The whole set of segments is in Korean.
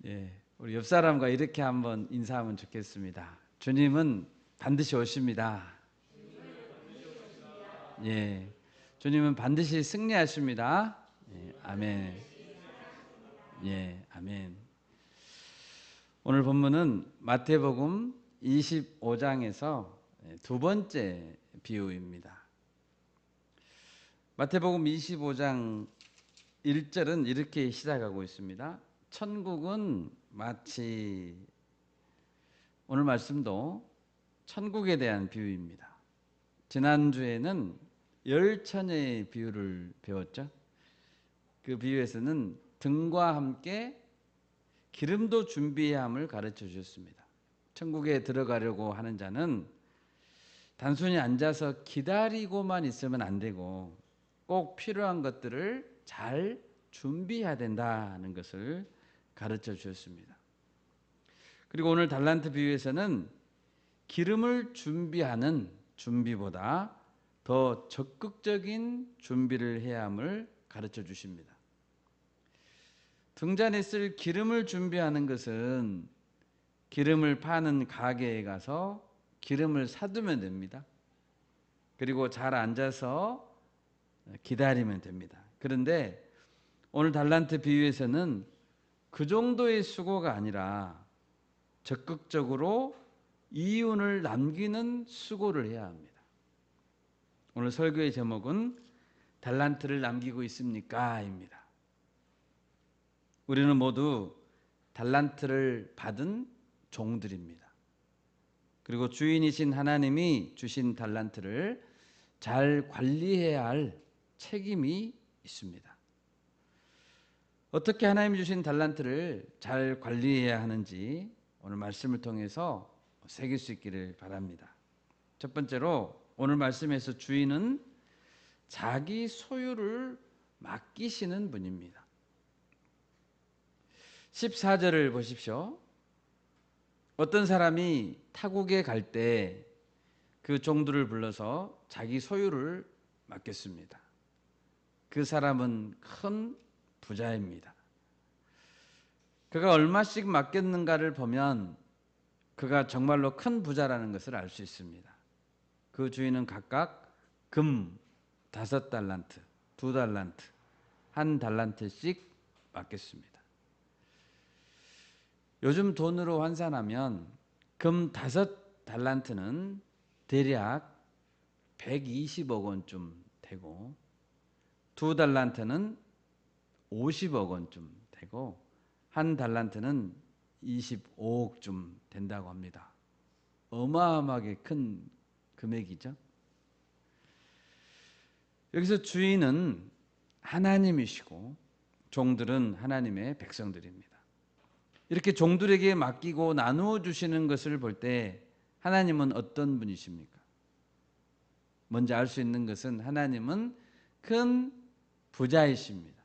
예, 우리 옆 사람과 이렇게 한번 인사하면 좋겠습니다. 주님은 반드시 오십니다. 예, 주님은 반드시 승리하십니다. 예, 아멘. 예, 아멘. 오늘 본문은 마태복음 25장에서 두 번째 비유입니다. 마태복음 25장 1절은 이렇게 시작하고 있습니다. 천국은 마치, 오늘 말씀도 천국에 대한 비유입니다. 지난주에는 열처녀의 비유를 배웠죠. 그 비유에서는 등과 함께 기름도 준비해야 함을 가르쳐 주셨습니다. 천국에 들어가려고 하는 자는 단순히 앉아서 기다리고만 있으면 안 되고 꼭 필요한 것들을 잘 준비해야 된다는 것을 가르쳐 주셨습니다. 그리고 오늘 달란트 비유에서는 기름을 준비하는 준비보다 더 적극적인 준비를 해야 함을 가르쳐 주십니다. 등잔에 쓸 기름을 준비하는 것은 기름을 파는 가게에 가서 기름을 사두면 됩니다. 그리고 잘 앉아서 기다리면 됩니다. 그런데 오늘 달란트 비유에서는 그 정도의 수고가 아니라 적극적으로 이윤을 남기는 수고를 해야 합니다. 오늘 설교의 제목은 달란트를 남기고 있습니까? 입니다. 우리는 모두 달란트를 받은 종들입니다. 그리고 주인이신 하나님이 주신 달란트를 잘 관리해야 할 책임이 있습니다. 어떻게 하나님이 주신 달란트를 잘 관리해야 하는지 오늘 말씀을 통해서 새길 수 있기를 바랍니다. 첫 번째로 오늘 말씀에서 주인은 자기 소유를 맡기시는 분입니다. 14절을 보십시오. 어떤 사람이 타국에 갈 때 그 종들을 불러서 자기 소유를 맡겼습니다. 그 사람은 큰 부자입니다. 그가 얼마씩 맡겼는가를 보면 그가 정말로 큰 부자라는 것을 알 수 있습니다. 그 주인은 각각 금 5달란트, 2달란트, 1달란트씩 맡겼습니다. 요즘 돈으로 환산하면 금 5달란트는 대략 120억 원쯤 되고 2달란트는 50억 원쯤 되고 1달란트는 25억쯤 된다고 합니다. 어마어마하게 큰 금액이죠. 여기서 주인은 하나님이시고 종들은 하나님의 백성들입니다. 이렇게 종들에게 맡기고 나누어 주시는 것을 볼 때 하나님은 어떤 분이십니까? 먼저 알 수 있는 것은 하나님은 큰 부자이십니다.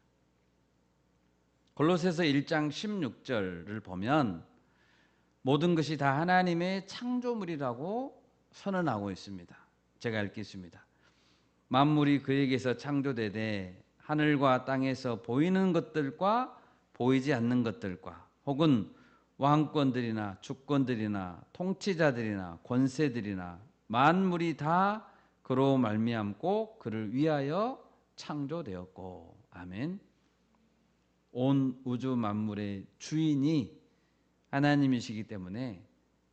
골로새서 1장 16절을 보면 모든 것이 다 하나님의 창조물이라고 선언하고 있습니다. 제가 읽겠습니다. 만물이 그에게서 창조되되 하늘과 땅에서 보이는 것들과 보이지 않는 것들과 혹은 왕권들이나 주권들이나 통치자들이나 권세들이나 만물이 다 그로 말미암고 그를 위하여 창조되었고. 아멘. 온 우주 만물의 주인이 하나님이시기 때문에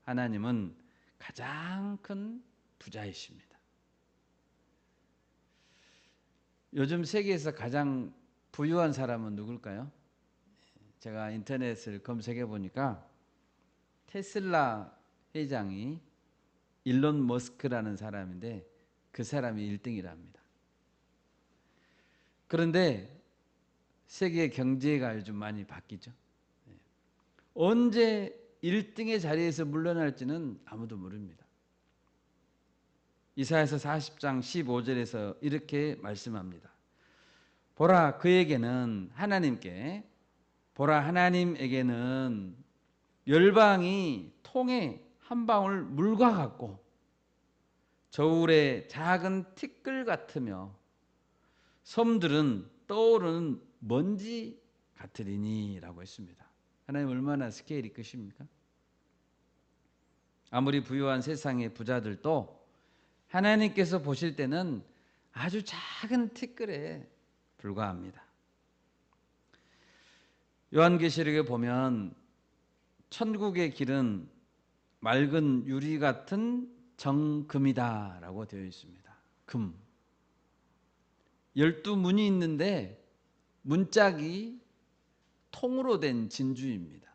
하나님은 가장 큰 부자이십니다. 요즘 세계에서 가장 부유한 사람은 누굴까요? 제가 인터넷을 검색해 보니까 테슬라 회장이 일론 머스크라는 사람인데 그 사람이 1등이랍니다. 그런데 세계 경제가 요즘 많이 바뀌죠. 언제 1등의 자리에서 물러날지는 아무도 모릅니다. 이사야서 40장 15절에서 이렇게 말씀합니다. 보라 그에게는 하나님께 보라 하나님에게는 열방이 통에 한 방울 물과 같고 저울의 작은 티끌 같으며 섬들은 떠오르는 먼지 같으리니 라고 했습니다. 하나님 얼마나 스케일이 크십니까? 아무리 부유한 세상의 부자들도 하나님께서 보실 때는 아주 작은 티끌에 불과합니다. 요한계시록에 보면 천국의 길은 맑은 유리 같은 정금이다라고 되어 있습니다. 금. 12문이 있는데 문짝이 통으로 된 진주입니다.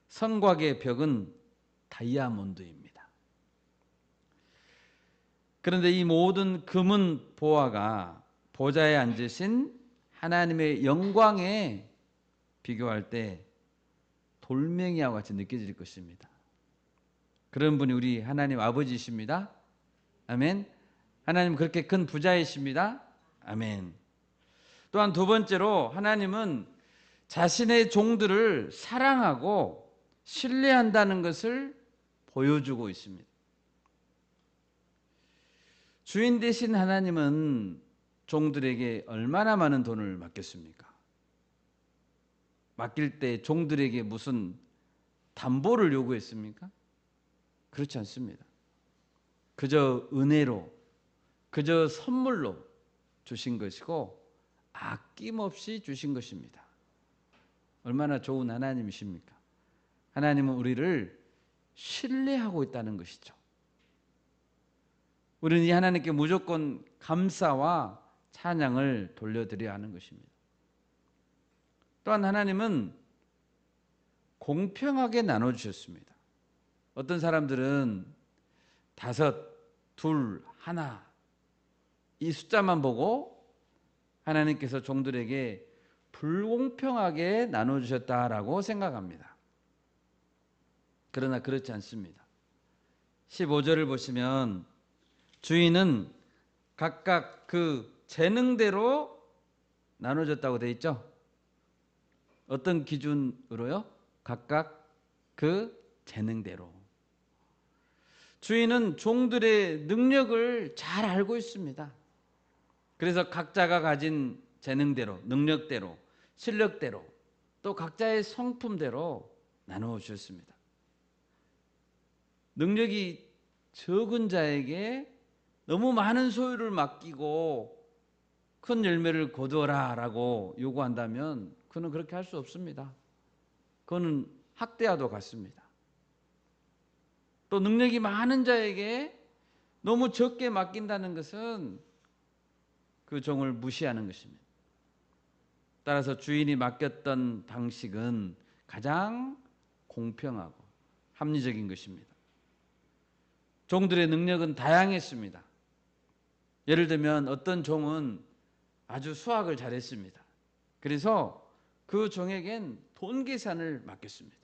성곽의 벽은 다이아몬드입니다. 그런데 이 모든 금은 보화가 보좌에 앉으신 하나님의 영광에 비교할 때 돌멩이와 같이 느껴질 것입니다. 그런 분이 우리 하나님 아버지이십니다. 아멘. 하나님 그렇게 큰 부자이십니다. 아멘. 또한 두 번째로 하나님은 자신의 종들을 사랑하고 신뢰한다는 것을 보여주고 있습니다. 주인 되신 하나님은 종들에게 얼마나 많은 돈을 맡겼습니까? 맡길 때 종들에게 무슨 담보를 요구했습니까? 그렇지 않습니다. 그저 은혜로, 그저 선물로 주신 것이고 아낌없이 주신 것입니다. 얼마나 좋은 하나님이십니까? 하나님은 우리를 신뢰하고 있다는 것이죠. 우리는 이 하나님께 무조건 감사와 찬양을 돌려드려야 하는 것입니다. 또한 하나님은 공평하게 나눠주셨습니다. 어떤 사람들은 5, 2, 1 이 숫자만 보고 하나님께서 종들에게 불공평하게 나눠주셨다라고 생각합니다. 그러나 그렇지 않습니다. 15절을 보시면 주인은 각각 그 재능대로 나눠줬다고 되어 있죠. 어떤 기준으로요? 각각 그 재능대로. 주인은 종들의 능력을 잘 알고 있습니다. 그래서 각자가 가진 재능대로, 능력대로, 실력대로, 또 각자의 성품대로 나누어 주셨습니다. 능력이 적은 자에게 너무 많은 소유를 맡기고 큰 열매를 거두어라 라고 요구한다면 그는 그렇게 할 수 없습니다. 그거는 학대와도 같습니다. 또 능력이 많은 자에게 너무 적게 맡긴다는 것은 그 종을 무시하는 것입니다. 따라서 주인이 맡겼던 방식은 가장 공평하고 합리적인 것입니다. 종들의 능력은 다양했습니다. 예를 들면 어떤 종은 아주 수학을 잘했습니다. 그래서 그 종에겐 돈 계산을 맡겼습니다.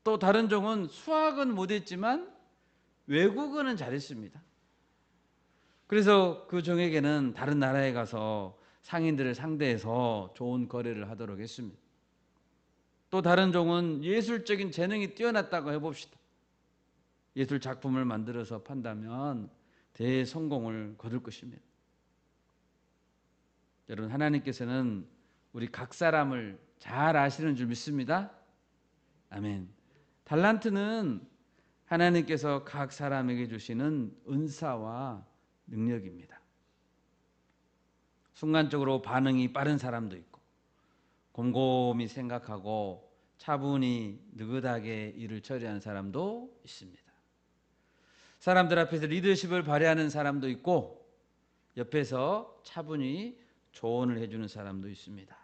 또 다른 종은 수학은 못했지만 외국어는 잘했습니다. 그래서 그 종에게는 다른 나라에 가서 상인들을 상대해서 좋은 거래를 하도록 했습니다. 또 다른 종은 예술적인 재능이 뛰어났다고 해봅시다. 예술 작품을 만들어서 판다면 대성공을 거둘 것입니다. 여러분, 하나님께서는 우리 각 사람을 잘 아시는 줄 믿습니다. 아멘. 달란트는 하나님께서 각 사람에게 주시는 은사와 능력입니다. 순간적으로 반응이 빠른 사람도 있고 곰곰이 생각하고 차분히 느긋하게 일을 처리하는 사람도 있습니다. 사람들 앞에서 리더십을 발휘하는 사람도 있고 옆에서 차분히 조언을 해주는 사람도 있습니다.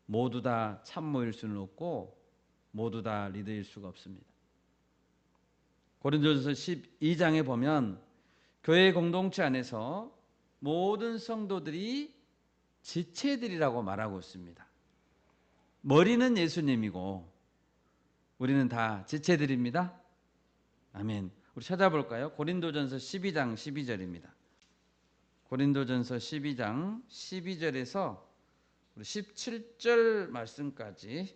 모두 다 참모일 수는 없고 모두 다 리더일 수가 없습니다. 고린도전서 12장에 보면 교회 공동체 안에서 모든 성도들이 지체들이라고 말하고 있습니다. 머리는 예수님이고 우리는 다 지체들입니다. 아멘. 우리 찾아볼까요? 고린도전서 12장 12절입니다. 고린도전서 12장 12절에서 17절 말씀까지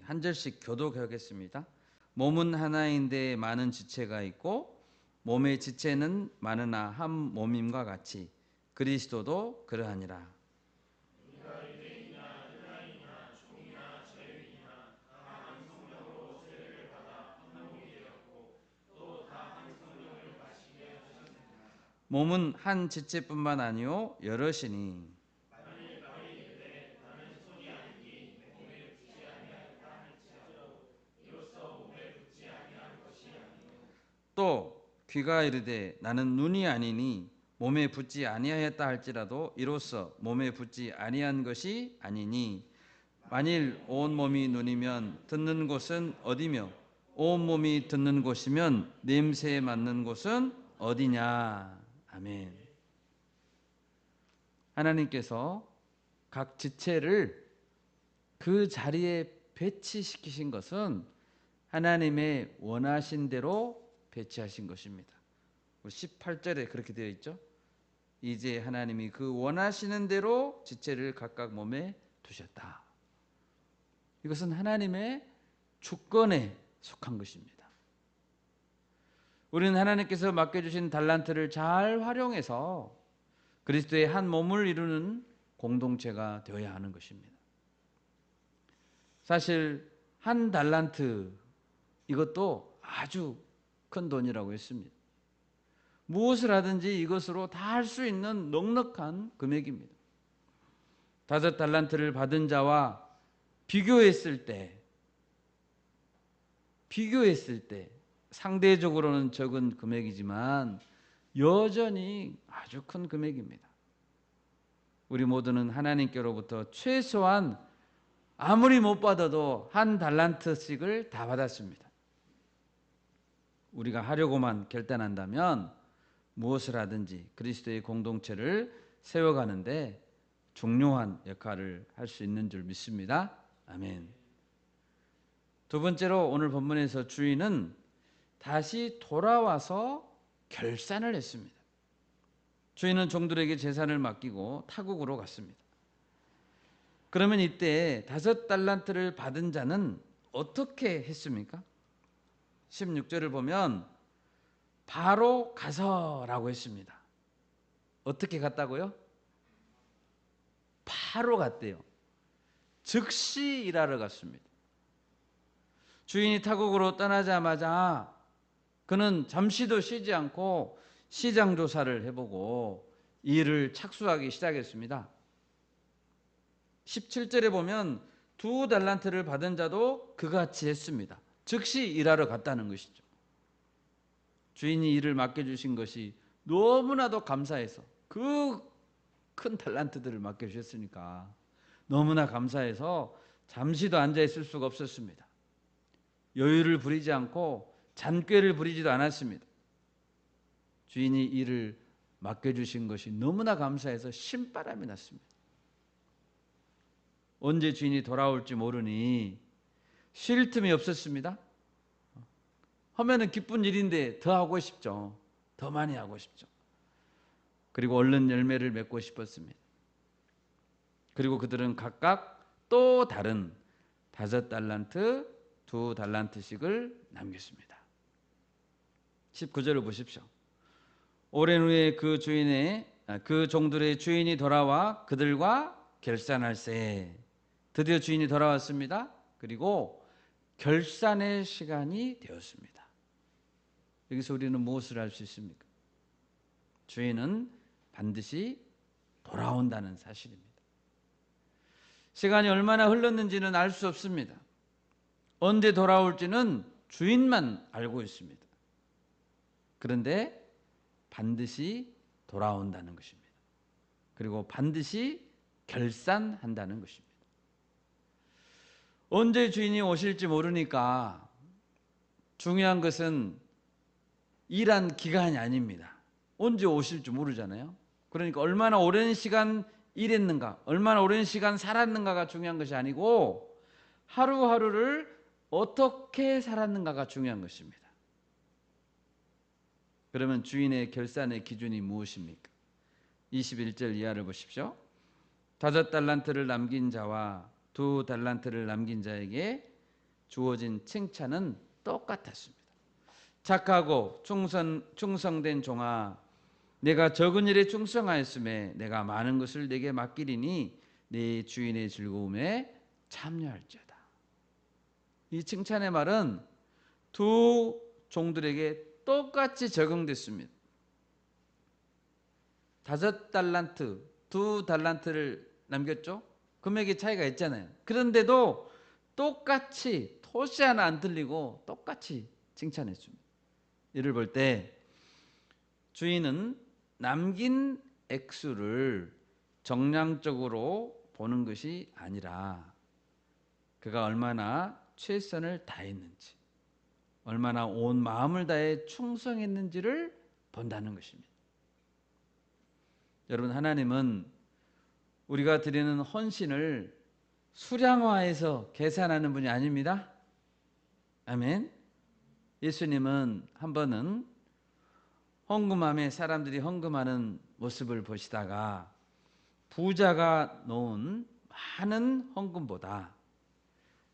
한 절씩 교독하겠습니다. 몸은 하나인데 많은 지체가 있고 몸의 지체는 많으나 한 몸임과 같이 그리스도도 그러하니라. 몸은 한 지체뿐만 아니요 여럿이니. 또 귀가 이르되 나는 눈이 아니니 몸에 붙지 아니하였다 할지라도 이로써 몸에 붙지 아니한 것이 아니니, 만일 온 몸이 눈이면 듣는 곳은 어디며 온 몸이 듣는 곳이면 냄새에 맡는 곳은 어디냐. 아멘. 하나님께서 각 지체를 그 자리에 배치시키신 것은 하나님의 원하신 대로 배치하신 것입니다. 18절에 그렇게 되어 있죠. 이제 하나님이 그 원하시는 대로 지체를 각각 몸에 두셨다. 이것은 하나님의 주권에 속한 것입니다. 우리는 하나님께서 맡겨주신 달란트를 잘 활용해서 그리스도의 한 몸을 이루는 공동체가 되어야 하는 것입니다. 사실 한 달란트, 이것도 아주 큰 돈이라고 했습니다. 무엇을 하든지 이것으로 다 할 수 있는 넉넉한 금액입니다. 5달란트를 받은 자와 비교했을 때 상대적으로는 적은 금액이지만 여전히 아주 큰 금액입니다. 우리 모두는 하나님께로부터 최소한 아무리 못 받아도 한 달란트씩을 다 받았습니다. 우리가 하려고만 결단한다면 무엇을 하든지 그리스도의 공동체를 세워가는데 중요한 역할을 할 수 있는 줄 믿습니다. 아멘. 두 번째로 오늘 본문에서 주인은 다시 돌아와서 결산을 했습니다. 주인은 종들에게 재산을 맡기고 타국으로 갔습니다. 그러면 이때 5달란트를 받은 자는 어떻게 했습니까? 16절을 보면 바로 가서라고 했습니다. 어떻게 갔다고요? 바로 갔대요. 즉시 일하러 갔습니다. 주인이 타국으로 떠나자마자 그는 잠시도 쉬지 않고 시장 조사를 해보고 일을 착수하기 시작했습니다. 17절에 보면 2달란트를 받은 자도 그같이 했습니다. 즉시 일하러 갔다는 것이죠. 주인이 일을 맡겨주신 것이 너무나도 감사해서, 그 큰 달란트들을 맡겨주셨으니까 너무나 감사해서 잠시도 앉아있을 수가 없었습니다. 여유를 부리지 않고 잔꾀를 부리지도 않았습니다. 주인이 일을 맡겨주신 것이 너무나 감사해서 신바람이 났습니다. 언제 주인이 돌아올지 모르니 쉴 틈이 없었습니다. 하면은 기쁜 일인데 더 하고 싶죠. 더 많이 하고 싶죠. 그리고 얼른 열매를 맺고 싶었습니다. 그리고 그들은 각각 또 다른 5달란트, 2달란트씩을 남겼습니다. 19절을 보십시오. 오랜 후에 그 종들의 주인이 돌아와 그들과 결산할세. 드디어 주인이 돌아왔습니다. 그리고 결산의 시간이 되었습니다. 여기서 우리는 무엇을 알 수 있습니까? 주인은 반드시 돌아온다는 사실입니다. 시간이 얼마나 흘렀는지는 알 수 없습니다. 언제 돌아올지는 주인만 알고 있습니다. 그런데 반드시 돌아온다는 것입니다. 그리고 반드시 결산한다는 것입니다. 언제 주인이 오실지 모르니까 중요한 것은 일한 기간이 아닙니다. 언제 오실지 모르잖아요. 그러니까 얼마나 오랜 시간 일했는가, 얼마나 오랜 시간 살았는가가 중요한 것이 아니고 하루하루를 어떻게 살았는가가 중요한 것입니다. 그러면 주인의 결산의 기준이 무엇입니까? 21절 이하를 보십시오. 5달란트를 남긴 자와 2달란트를 남긴 자에게 주어진 칭찬은 똑같았습니다. 착하고 충성된 종아, 내가 적은 일에 충성하였음에 내가 많은 것을 내게 맡기리니 네 주인의 즐거움에 참여할지어다. 이 칭찬의 말은 두 종들에게 똑같이 적용됐습니다. 5달란트, 2달란트를 남겼죠? 금액의 차이가 있잖아요. 그런데도 똑같이 토시 하나 안 틀리고 똑같이 칭찬했습니다. 이를 볼 때 주인은 남긴 액수를 정량적으로 보는 것이 아니라 그가 얼마나 최선을 다했는지, 얼마나 온 마음을 다해 충성했는지를 본다는 것입니다. 여러분, 하나님은 우리가 드리는 헌신을 수량화해서 계산하는 분이 아닙니다. 아멘. 예수님은 한 번은 헌금함에 사람들이 헌금하는 모습을 보시다가 부자가 놓은 많은 헌금보다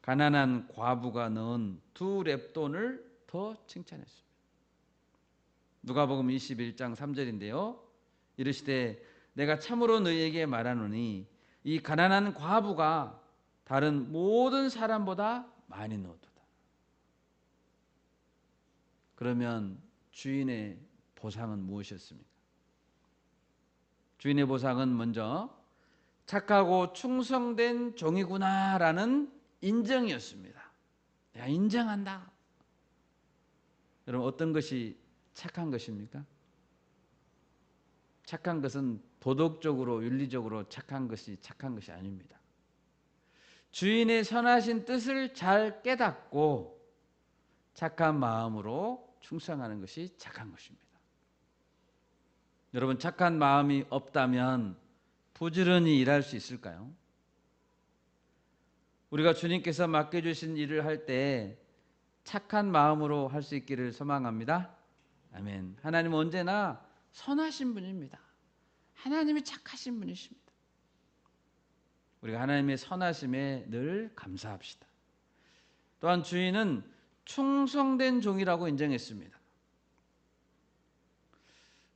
가난한 과부가 넣은 2렙돈을 더 칭찬했습니다. 누가복음 21장 3절인데요. 이르시되 내가 참으로 너희에게 말하노니 이 가난한 과부가 다른 모든 사람보다 많이 넣었도다. 그러면 주인의 보상은 무엇이었습니까? 주인의 보상은 먼저 착하고 충성된 종이구나라는 인정이었습니다. 내가 인정한다. 여러분, 어떤 것이 착한 것입니까? 착한 것은 도덕적으로 윤리적으로 착한 것이 아닙니다. 주인의 선하신 뜻을 잘 깨닫고 착한 마음으로 충성하는 것이 착한 것입니다. 여러분, 착한 마음이 없다면 부지런히 일할 수 있을까요? 우리가 주님께서 맡겨주신 일을 할 때 착한 마음으로 할 수 있기를 소망합니다. 아멘. 하나님은 언제나 선하신 분입니다. 하나님이 착하신 분이십니다. 우리가 하나님의 선하심에 늘 감사합시다. 또한 주인은 충성된 종이라고 인정했습니다.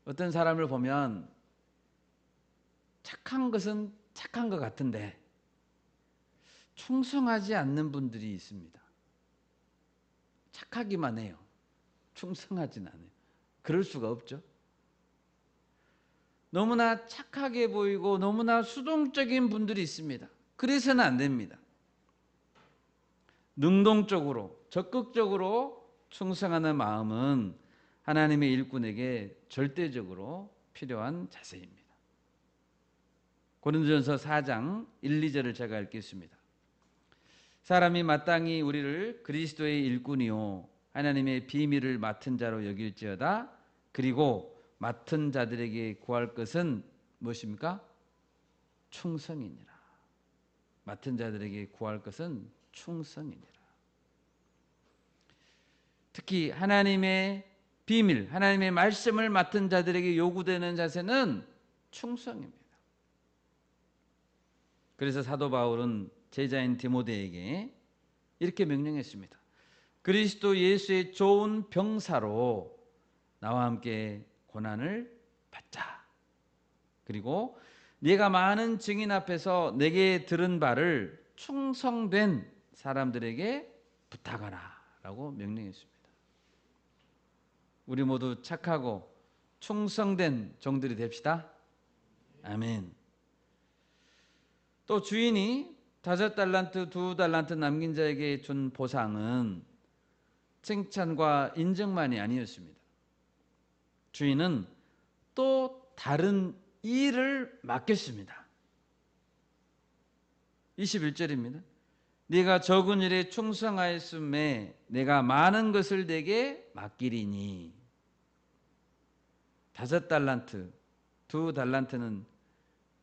어떤 사람을 보면 착한 것은 착한 것 같은데 충성하지 않는 분들이 있습니다. 착하기만 해요. 충성하진 않아요. 그럴 수가 없죠. 너무나 착하게 보이고 너무나 수동적인 분들이 있습니다. 그래서는 안 됩니다. 능동적으로 적극적으로 충성하는 마음은 하나님의 일꾼에게 절대적으로 필요한 자세입니다. 고린도전서 4장 1, 2절을 제가 읽겠습니다. 사람이 마땅히 우리를 그리스도의 일꾼이요 하나님의 비밀을 맡은 자로 여길지어다. 그리고 맡은 자들에게 구할 것은 무엇입니까? 충성이니라. 맡은 자들에게 구할 것은 충성이니라. 특히 하나님의 비밀, 하나님의 말씀을 맡은 자들에게 요구되는 자세는 충성입니다. 그래서 사도 바울은 제자인 디모데에게 이렇게 명령했습니다. 그리스도 예수의 좋은 병사로 나와 함께 고난을 받자. 그리고 네가 많은 증인 앞에서 내게 들은 바를 충성된 사람들에게 부탁하라 라고 명령했습니다. 우리 모두 착하고 충성된 종들이 됩시다. 아멘. 또 주인이 5달란트, 2달란트 남긴 자에게 준 보상은 칭찬과 인정만이 아니었습니다. 주인은 또 다른 일을 맡겼습니다. 21절입니다. 네가 적은 일에 충성하였음에 내가 많은 것을 내게 맡기리니. 5달란트, 2달란트는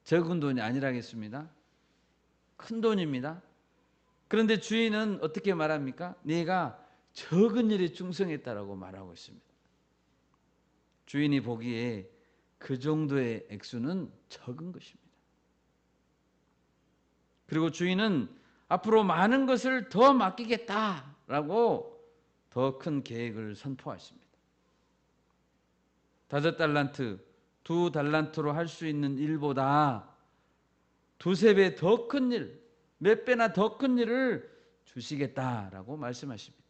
적은 돈이 아니라겠습니다. 큰 돈입니다. 그런데 주인은 어떻게 말합니까? 네가 적은 일에 충성했다라고 말하고 있습니다. 주인이 보기에 그 정도의 액수는 적은 것입니다. 그리고 주인은 앞으로 많은 것을 더 맡기겠다라고 더 큰 계획을 선포하십니다. 5달란트, 2달란트로 할 수 있는 일보다 2~3배 더 큰 일, 몇 배나 더 큰 일을 주시겠다라고 말씀하십니다.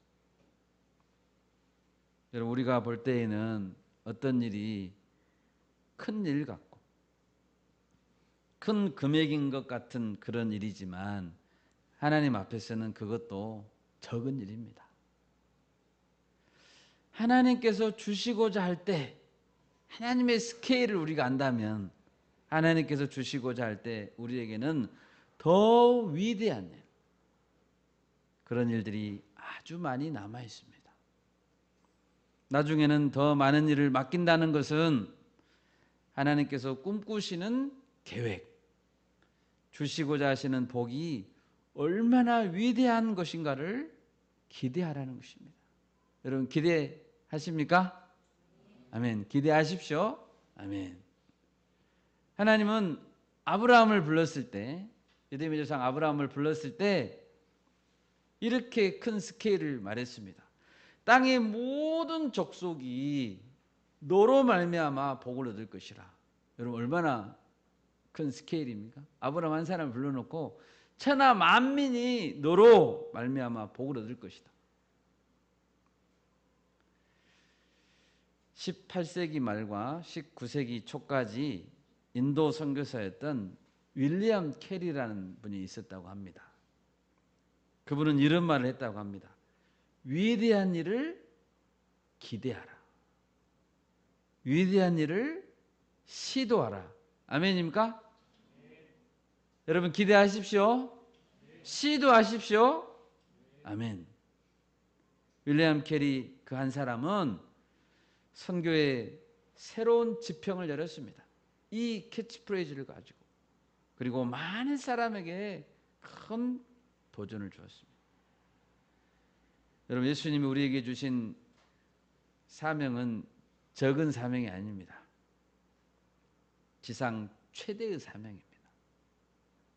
여러분, 우리가 볼 때에는 어떤 일이 큰 일 같고 큰 금액인 것 같은 그런 일이지만 하나님 앞에서는 그것도 적은 일입니다. 하나님께서 주시고자 할 때 하나님의 스케일을 우리가 안다면 하나님께서 주시고자 할 때 우리에게는 더 위대한 일, 그런 일들이 아주 많이 남아 있습니다. 나중에는 더 많은 일을 맡긴다는 것은 하나님께서 꿈꾸시는 계획, 주시고자 하시는 복이 얼마나 위대한 것인가를 기대하라는 것입니다. 여러분 기대하십니까? 아멘. 기대하십시오. 아멘. 하나님은 아브라함을 불렀을 때, 믿음의 조상 아브라함을 불렀을 때 이렇게 큰 스케일을 말했습니다. 땅의 모든 족속이 너로 말미암아 복을 얻을 것이라. 여러분 얼마나 큰 스케일입니까? 아브라함 한 사람을 불러놓고 천하 만민이 너로 말미암아 복을 얻을 것이다. 18세기 말과 19세기 초까지 인도 선교사였던 윌리엄 캐리라는 분이 있었다고 합니다. 그분은 이런 말을 했다고 합니다. 위대한 일을 기대하라. 위대한 일을 시도하라. 아멘입니까? 여러분 기대하십시오. 시도하십시오. 아멘. 윌리엄 캐리 그 한 사람은 선교의 새로운 지평을 열었습니다. 이 캐치프레이즈를 가지고. 그리고 많은 사람에게 큰 도전을 주었습니다. 여러분 예수님이 우리에게 주신 사명은 적은 사명이 아닙니다. 지상 최대의 사명입니다.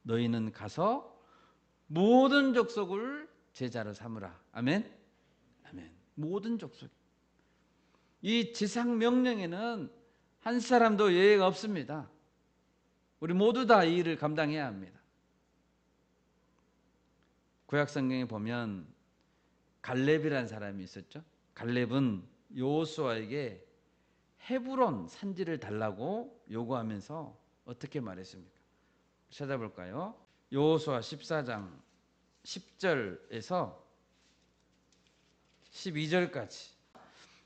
너희는 가서 모든 족속을 제자로 삼으라. 아멘. 아멘. 모든 족속. 이 지상 명령에는 한 사람도 예외가 없습니다. 우리 모두 다 이 일을 감당해야 합니다. 구약 성경에 보면 갈렙이라는 사람이 있었죠. 갈렙은 여호수아에게 헤브론 산지를 달라고 요구하면서 어떻게 말했습니까? 찾아볼까요? 여호수아 14장 10절에서 12절까지.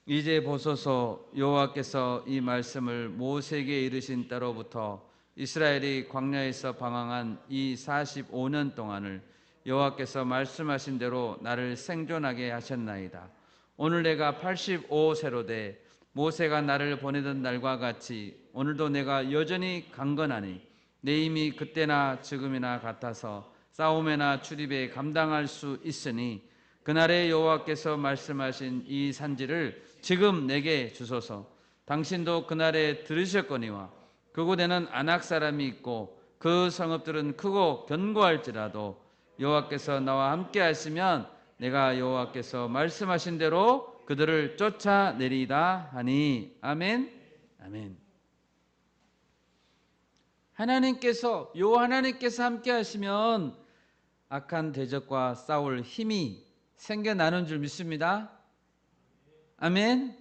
이제 보소서, 여호와께서 이 말씀을 모세에게 이르신 때로부터 이스라엘이 광야에서 방황한 이 45년 동안을 여호와께서 말씀하신 대로 나를 생존하게 하셨나이다. 오늘 내가 85세로 돼 모세가 나를 보내던 날과 같이 오늘도 내가 여전히 강건하니 내 힘이 그때나 지금이나 같아서 싸움에나 출입에 감당할 수 있으니 그날에 여호와께서 말씀하신 이 산지를 지금 내게 주소서. 당신도 그날에 들으셨거니와 그곳에는 아낙 사람이 있고 그 성읍들은 크고 견고할지라도 여호와께서 나와 함께 하시면 내가 여호와께서 말씀하신 대로 그들을 쫓아내리다 하니. 아멘. 아멘. 하나님께서 함께 하시면 악한 대적과 싸울 힘이 생겨나는 줄 믿습니다. 아멘.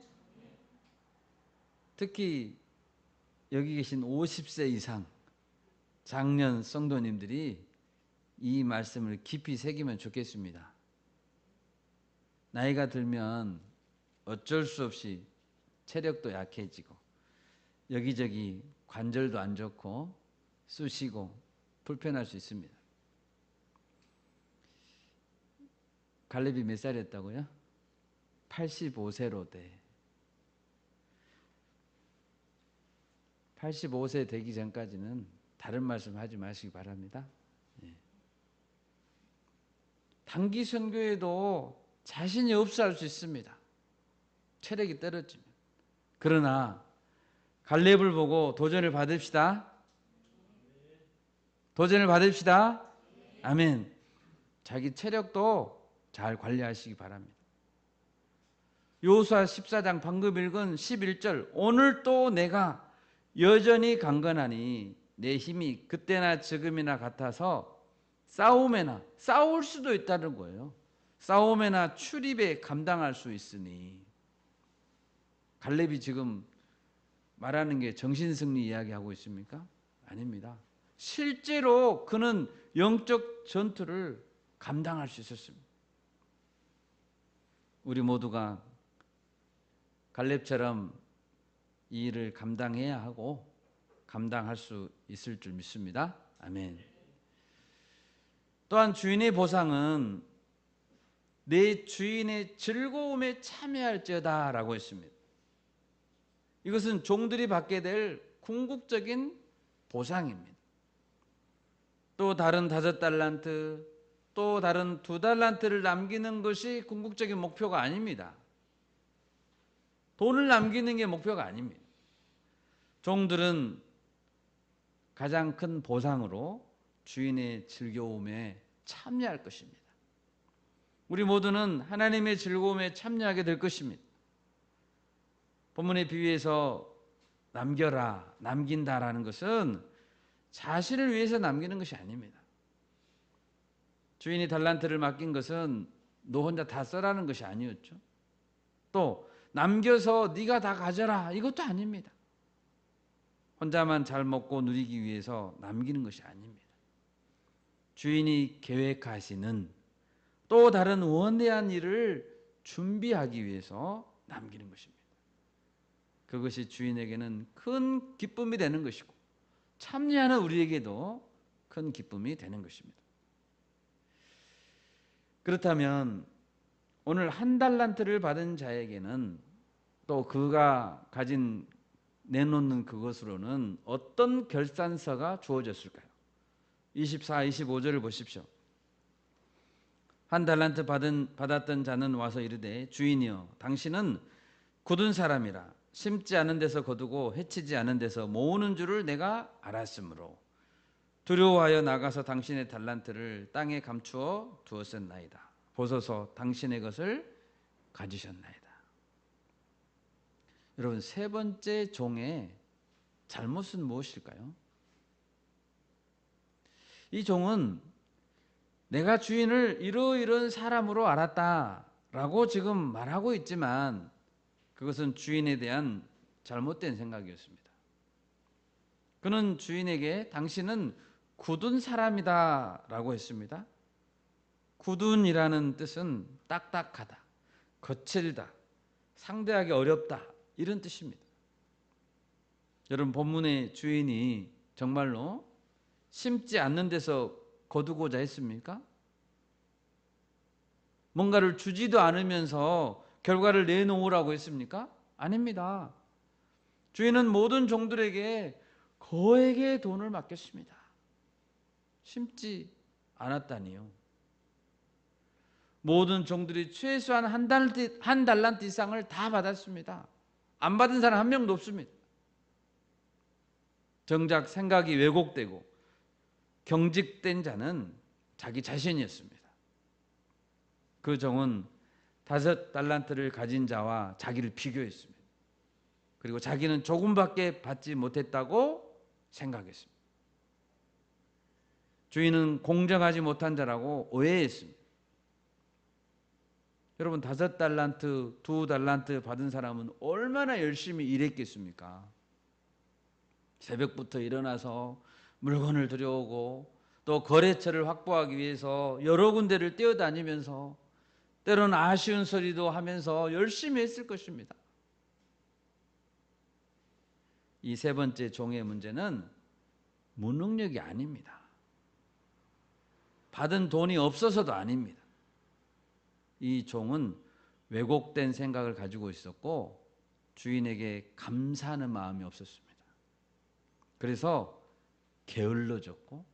특히 여기 계신 50세 이상 장년 성도님들이 이 말씀을 깊이 새기면 좋겠습니다. 나이가 들면 어쩔 수 없이 체력도 약해지고 여기저기 관절도 안 좋고 쑤시고 불편할 수 있습니다. 갈렙이 몇 살이었다고요? 85세로 돼. 85세 되기 전까지는 다른 말씀 하지 마시기 바랍니다. 단기 선교에도 자신이 없어 할 수 있습니다. 체력이 떨어지면. 그러나 갈렙을 보고 도전을 받읍시다. 도전을 받읍시다. 아멘. 자기 체력도 잘 관리하시기 바랍니다. 여호수아 14장 방금 읽은 11절, 오늘 또 내가 여전히 강건하니 내 힘이 그때나 지금이나 같아서 싸울 수도 있다는 거예요. 싸움에나 출입에 감당할 수 있으니. 갈렙이 지금 말하는 게 정신승리 이야기하고 있습니까? 아닙니다. 실제로 그는 영적 전투를 감당할 수 있었습니다. 우리 모두가 갈렙처럼 이 일을 감당해야 하고 감당할 수 있을 줄 믿습니다. 아멘. 또한 주인의 보상은 내 주인의 즐거움에 참여할지어다 라고 했습니다. 이것은 종들이 받게 될 궁극적인 보상입니다. 또 다른 5달란트, 또 다른 2달란트를 남기는 것이 궁극적인 목표가 아닙니다. 돈을 남기는 게 목표가 아닙니다. 종들은 가장 큰 보상으로 주인의 즐거움에 참여할 것입니다. 우리 모두는 하나님의 즐거움에 참여하게 될 것입니다. 본문의 비유에서 남겨라, 남긴다라는 것은 자신을 위해서 남기는 것이 아닙니다. 주인이 달란트를 맡긴 것은 너 혼자 다 써라는 것이 아니었죠. 또 남겨서 네가 다 가져라 이것도 아닙니다. 혼자만 잘 먹고 누리기 위해서 남기는 것이 아닙니다. 주인이 계획하시는 또 다른 원대한 일을 준비하기 위해서 남기는 것입니다. 그것이 주인에게는 큰 기쁨이 되는 것이고 참여하는 우리에게도 큰 기쁨이 되는 것입니다. 그렇다면 오늘 1달란트를 받은 자에게는 또 그가 가진 내놓는 그것으로는 어떤 결산서가 주어졌을까요? 24, 25절을 보십시오. 1달란트 받았던 자는 와서 이르되 주인이여 당신은 굳은 사람이라 심지 않은 데서 거두고 해치지 않은 데서 모으는 줄을 내가 알았으므로 두려워하여 나가서 당신의 달란트를 땅에 감추어 두었었나이다. 보소서 당신의 것을 가지셨나이다. 여러분, 세 번째 종의 잘못은 무엇일까요? 이 종은 내가 주인을 이러이러한 사람으로 알았다라고 지금 말하고 있지만 그것은 주인에 대한 잘못된 생각이었습니다. 그는 주인에게 당신은 굳은 사람이다라고 했습니다. 굳은이라는 뜻은 딱딱하다, 거칠다, 상대하기 어렵다 이런 뜻입니다. 여러분, 본문의 주인이 정말로 심지 않는 데서 거두고자 했습니까? 뭔가를 주지도 않으면서 결과를 내놓으라고 했습니까? 아닙니다. 주인은 모든 종들에게 거액의 돈을 맡겼습니다. 심지 않았다니요. 모든 종들이 최소한 한 달란트 이상을 다 받았습니다. 안 받은 사람 한 명도 없습니다. 정작 생각이 왜곡되고 경직된 자는 자기 자신이었습니다. 그 종은 5달란트를 가진 자와 자기를 비교했습니다. 그리고 자기는 조금밖에 받지 못했다고 생각했습니다. 주인은 공정하지 못한 자라고 오해했습니다. 여러분, 5달란트, 2달란트 받은 사람은 얼마나 열심히 일했겠습니까? 새벽부터 일어나서 물건을 들여오고 또 거래처를 확보하기 위해서 여러 군데를 뛰어다니면서 때로는 아쉬운 소리도 하면서 열심히 했을 것입니다. 이 세 번째 종의 문제는 무능력이 아닙니다. 받은 돈이 없어서도 아닙니다. 이 종은 왜곡된 생각을 가지고 있었고 주인에게 감사하는 마음이 없었습니다. 그래서 게을러졌고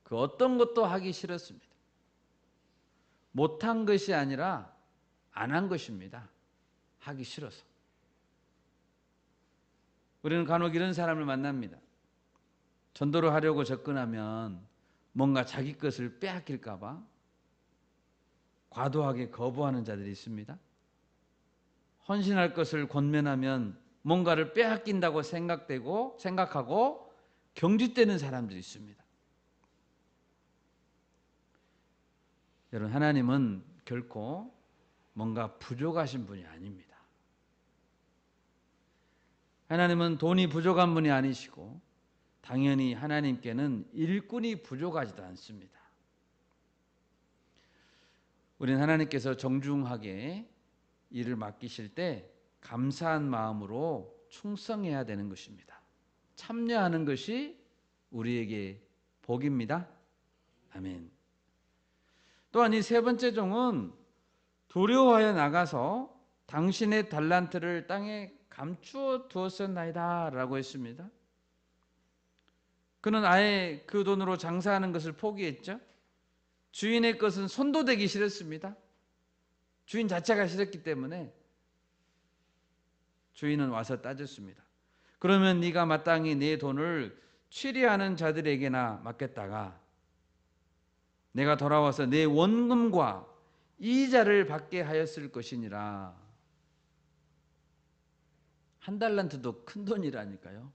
그 어떤 것도 하기 싫었습니다. 못한 것이 아니라 안 한 것입니다. 하기 싫어서. 우리는 간혹 이런 사람을 만납니다. 전도를 하려고 접근하면 뭔가 자기 것을 빼앗길까 봐 과도하게 거부하는 자들이 있습니다. 헌신할 것을 권면하면 뭔가를 빼앗긴다고 생각하고 경직되는 사람들이 있습니다. 여러분, 하나님은 결코 뭔가 부족하신 분이 아닙니다. 하나님은 돈이 부족한 분이 아니시고 당연히 하나님께는 일꾼이 부족하지도 않습니다. 우리는 하나님께서 정중하게 일을 맡기실 때 감사한 마음으로 충성해야 되는 것입니다. 참여하는 것이 우리에게 복입니다. 아멘. 또한 이 세 번째 종은 두려워하여 나가서 당신의 달란트를 땅에 감추어 두었었나이다 라고 했습니다. 그는 아예 그 돈으로 장사하는 것을 포기했죠. 주인의 것은 손도 대기 싫었습니다. 주인 자체가 싫었기 때문에 주인은 와서 따졌습니다. 그러면 네가 마땅히 내 돈을 취리하는 자들에게나 맡겼다가 내가 돌아와서 내 원금과 이자를 받게 하였을 것이니라. 한 달란트도 큰 돈이라니까요.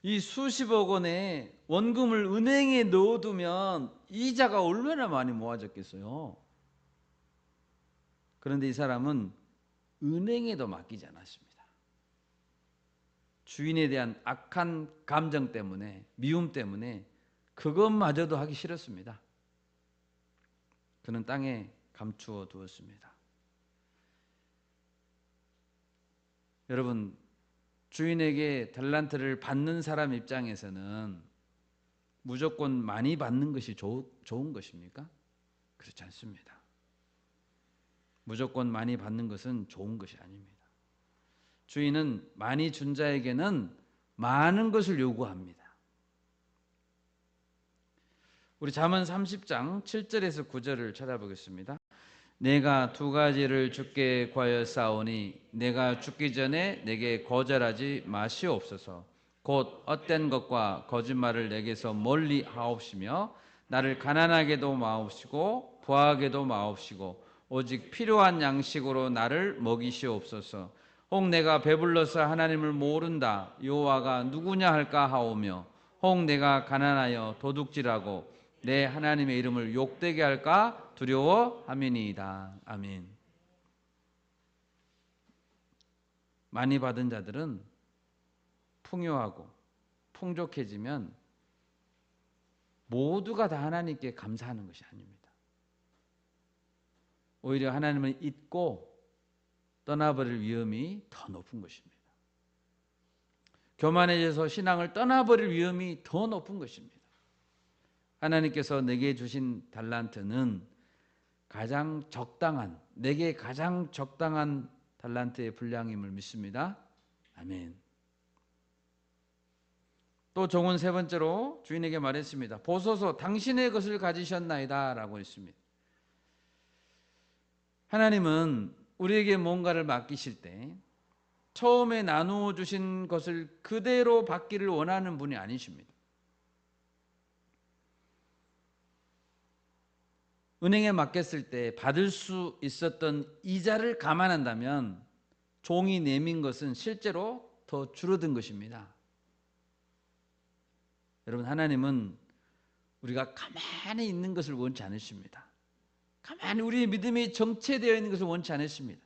이 수십억 원의 원금을 은행에 넣어두면 이자가 얼마나 많이 모아졌겠어요. 그런데 이 사람은 은행에도 맡기지 않았습니다. 주인에 대한 악한 감정 때문에, 미움 때문에 그것마저도 하기 싫었습니다. 그는 땅에 감추어 두었습니다. 여러분, 주인에게 달란트를 받는 사람 입장에서는 무조건 많이 받는 것이 좋은 것입니까? 그렇지 않습니다. 무조건 많이 받는 것은 좋은 것이 아닙니다. 주인은 많이 준 자에게는 많은 것을 요구합니다. 우리 잠언 30장 7절에서 9절을 찾아보겠습니다. 내가 두 가지를 주께 구하여 싸우니 내가 죽기 전에 내게 거절하지 마시옵소서. 곧 헛된 것과 거짓말을 내게서 멀리 하옵시며 나를 가난하게도 마옵시고 부하게도 마옵시고 오직 필요한 양식으로 나를 먹이시옵소서. 혹 내가 배불러서 하나님을 모른다 여호와가 누구냐 할까 하오며 혹 내가 가난하여 도둑질하고 내 하나님의 이름을 욕되게 할까 두려워함이니이다. 아멘. 많이 받은 자들은 풍요하고 풍족해지면 모두가 다 하나님께 감사하는 것이 아닙니다. 오히려 하나님을 잊고 떠나버릴 위험이 더 높은 것입니다. 교만해져서 신앙을 떠나버릴 위험이 더 높은 것입니다. 하나님께서 내게 주신 달란트는 내게 가장 적당한 달란트의 분량임을 믿습니다. 아멘. 또 종은 세 번째로 주인에게 말했습니다. 보소서 당신의 것을 가지셨나이다 라고 했습니다. 하나님은 우리에게 뭔가를 맡기실 때 처음에 나누어 주신 것을 그대로 받기를 원하는 분이 아니십니다. 은행에 맡겼을 때 받을 수 있었던 이자를 감안한다면 종이 내민 것은 실제로 더 줄어든 것입니다. 여러분, 하나님은 우리가 가만히 있는 것을 원치 않으십니다. 가만히 우리의 믿음이 정체되어 있는 것을 원치 않으십니다.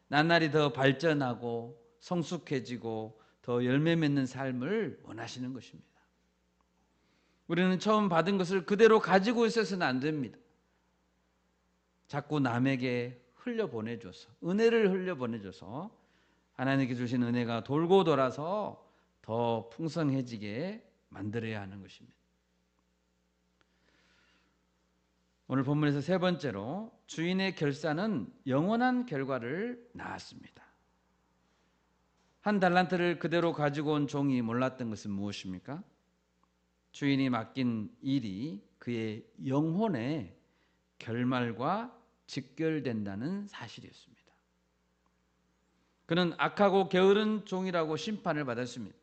나날이 더 발전하고 성숙해지고 더 열매 맺는 삶을 원하시는 것입니다. 우리는 처음 받은 것을 그대로 가지고 있어서는 안 됩니다. 자꾸 남에게 흘려보내줘서 은혜를 흘려보내줘서 하나님께 주신 은혜가 돌고 돌아서 더 풍성해지게 만들어야 하는 것입니다. 오늘 본문에서 세 번째로 주인의 결사는 영원한 결과를 낳았습니다. 한 달란트를 그대로 가지고 온 종이 몰랐던 것은 무엇입니까? 주인이 맡긴 일이 그의 영혼의 결말과 직결된다는 사실이었습니다. 그는 악하고 게으른 종이라고 심판을 받았습니다.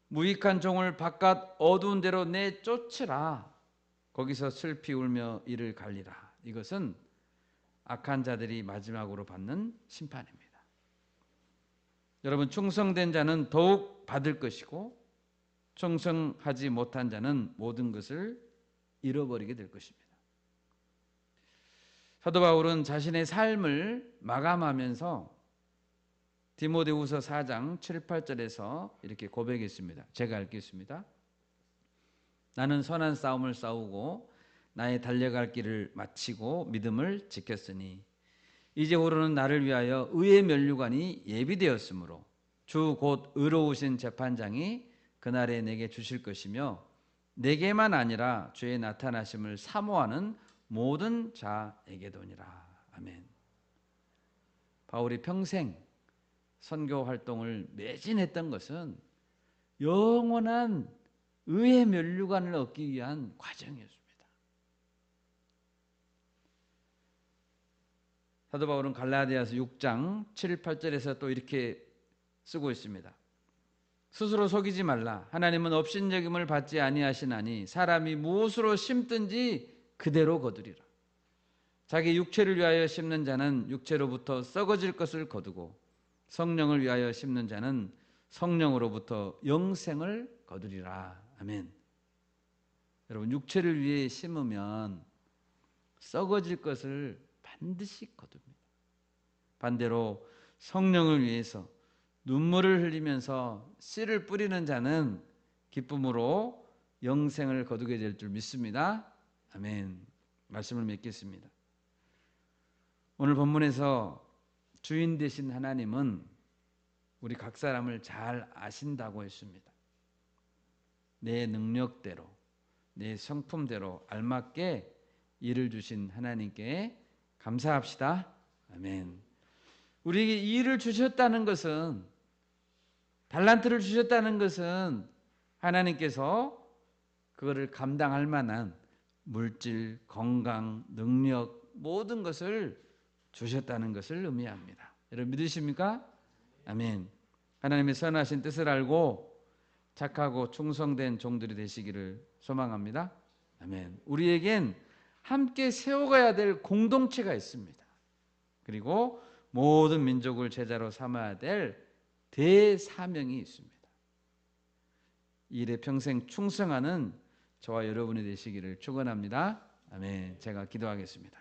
무익한 종을 바깥 어두운 데로 내쫓으라. 거기서 슬피 울며 이를 갈리라. 이것은 악한 자들이 마지막으로 받는 심판입니다. 여러분, 충성된 자는 더욱 받을 것이고 충성하지 못한 자는 모든 것을 잃어버리게 될 것입니다. 사도 바울은 자신의 삶을 마감하면서 디모데후서 4장 7, 8절에서 이렇게 고백했습니다. 제가 읽겠습니다. 나는 선한 싸움을 싸우고 나의 달려갈 길을 마치고 믿음을 지켰으니 이제후로는 나를 위하여 의의 면류관이 예비되었으므로 주 곧 의로우신 재판장이 그날에 내게 주실 것이며 내게만 아니라 주의 나타나심을 사모하는 모든 자에게도니라. 아멘. 바울이 평생 선교 활동을 매진했던 것은 영원한 의의 면류관을 얻기 위한 과정이었습니다. 사도 바울은 갈라디아서 6장 7, 8절에서 또 이렇게 쓰고 있습니다. 스스로 속이지 말라. 하나님은 업신여김을 받지 아니하시나니 사람이 무엇으로 심든지 그대로 거두리라. 자기 육체를 위하여 심는 자는 육체로부터 썩어질 것을 거두고 성령을 위하여 심는 자는 성령으로부터 영생을 거두리라. 아멘. 여러분, 육체를 위해 심으면 썩어질 것을 반드시 거둡니다. 반대로 성령을 위해서 눈물을 흘리면서 씨를 뿌리는 자는 기쁨으로 영생을 거두게 될 줄 믿습니다. 아멘. 말씀을 맺겠습니다. 오늘 본문에서 주인 되신 하나님은 우리 각 사람을 잘 아신다고 했습니다. 내 능력대로, 내 성품대로 알맞게 일을 주신 하나님께 감사합시다. 아멘. 우리에게 일을 주셨다는 것은, 달란트를 주셨다는 것은 하나님께서 그거를 감당할 만한 물질, 건강, 능력 모든 것을 주셨다는 것을 의미합니다. 여러분 믿으십니까? 아멘. 하나님의 선하신 뜻을 알고 착하고 충성된 종들이 되시기를 소망합니다. 아멘. 우리에겐 함께 세워가야 될 공동체가 있습니다. 그리고 모든 민족을 제자로 삼아야 될 대사명이 있습니다. 이 일에 평생 충성하는 저와 여러분이 되시기를 축원합니다. 아멘. 제가 기도하겠습니다.